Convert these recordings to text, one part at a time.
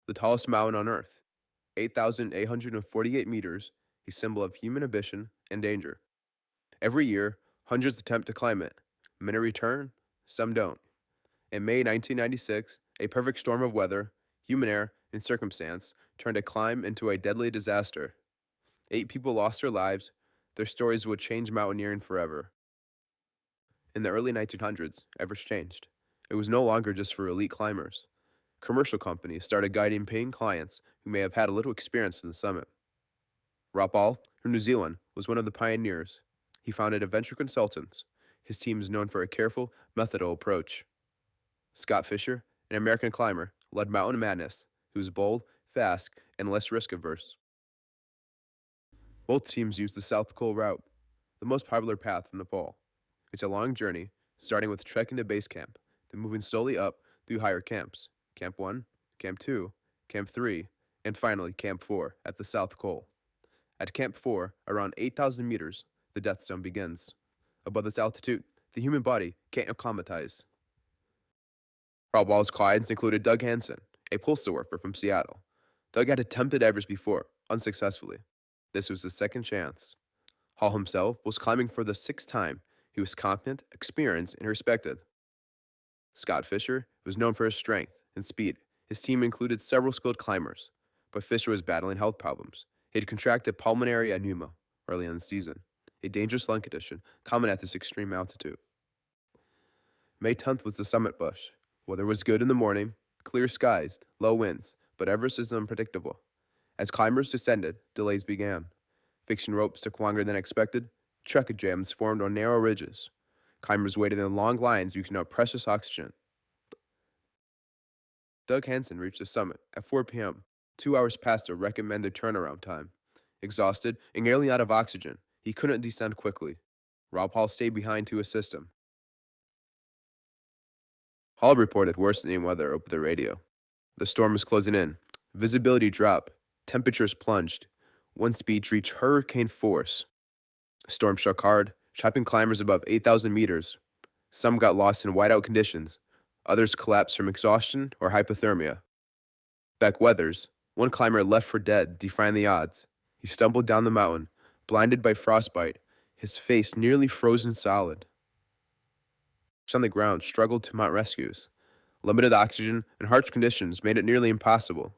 the tallest mountain on Earth, 8,848 meters, a symbol of human ambition and danger. Every year, hundreds attempt to climb it. Many return, some don't. In May 1996, a perfect storm of weather, human error, and circumstance turned a climb into a deadly disaster. 8 people lost their lives. Their stories would change mountaineering forever. In the early 1900s, Everest changed. It was no longer just for elite climbers. Commercial companies started guiding paying clients who may have had a little experience in the summit. Rob Ball, from New Zealand, was one of the pioneers. He founded Adventure Consultants. His team is known for a careful, methodical approach. Scott Fisher, an American climber, led Mountain Madness, who was bold, fast, and less risk-averse. Both teams used the South Pole route, the most popular path from the pole. It's a long journey, starting with trekking to base camp, then moving slowly up through higher camps, Camp 1, Camp 2, Camp 3, and finally Camp 4 at the South Pole. At Camp 4, around 8,000 meters, the death zone begins. Above this altitude, the human body can't acclimatize. Rob Ball's clients included Doug Hansen, a postal worker from Seattle. Doug had attempted Everest before, unsuccessfully. This was his second chance. Hall himself was climbing for the 6th time. He was competent, experienced, and respected. Scott Fisher was known for his strength and speed. His team included several skilled climbers, but Fisher was battling health problems. He had contracted pulmonary edema early in the season, a dangerous lung condition common at this extreme altitude. May 10th was the summit push. Weather was good in the morning, clear skies, low winds, but Everest is unpredictable. As climbers descended, delays began. Fixing ropes took longer than expected. Trek jams formed on narrow ridges. Climbers waited in long lines using up precious oxygen. Doug Hansen reached the summit at 4 p.m., 2 hours past the recommended turnaround time. Exhausted and nearly out of oxygen, he couldn't descend quickly. Rob Hall stayed behind to assist him. Hall reported worsening weather over the radio. The storm was closing in. Visibility dropped. Temperatures plunged. Wind speeds reached hurricane force. The storm struck hard, trapping climbers above 8,000 meters. Some got lost in whiteout conditions. Others collapsed from exhaustion or hypothermia. Beck Weathers, one climber left for dead, defying the odds. He stumbled down the mountain, blinded by frostbite, his face nearly frozen solid. On the ground struggled to mount rescues. Limited oxygen and harsh conditions made it nearly impossible.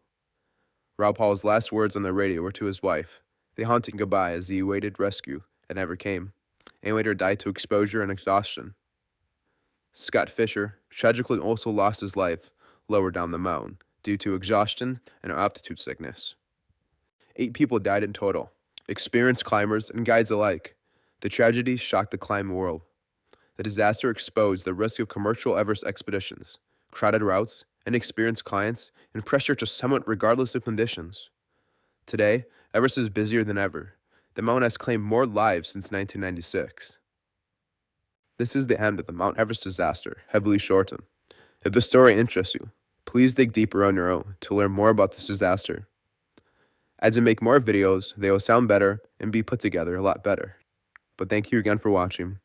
Rob Hall's last words on the radio were to his wife. They haunted goodbye as he awaited rescue and never came, and later died to exposure and exhaustion. Scott Fisher tragically also lost his life lower down the mountain due to exhaustion and altitude sickness. 8 people died in total, experienced climbers and guides alike. The tragedy shocked the climbing world. The disaster exposed the risk of commercial Everest expeditions, crowded routes, inexperienced clients, and pressure to summit regardless of conditions. Today, Everest is busier than ever. The mountain has claimed more lives since 1996. This is the end of the Mount Everest disaster, heavily shortened. If the story interests you, please dig deeper on your own to learn more about this disaster. As I make more videos, they will sound better and be put together a lot better. But thank you again for watching.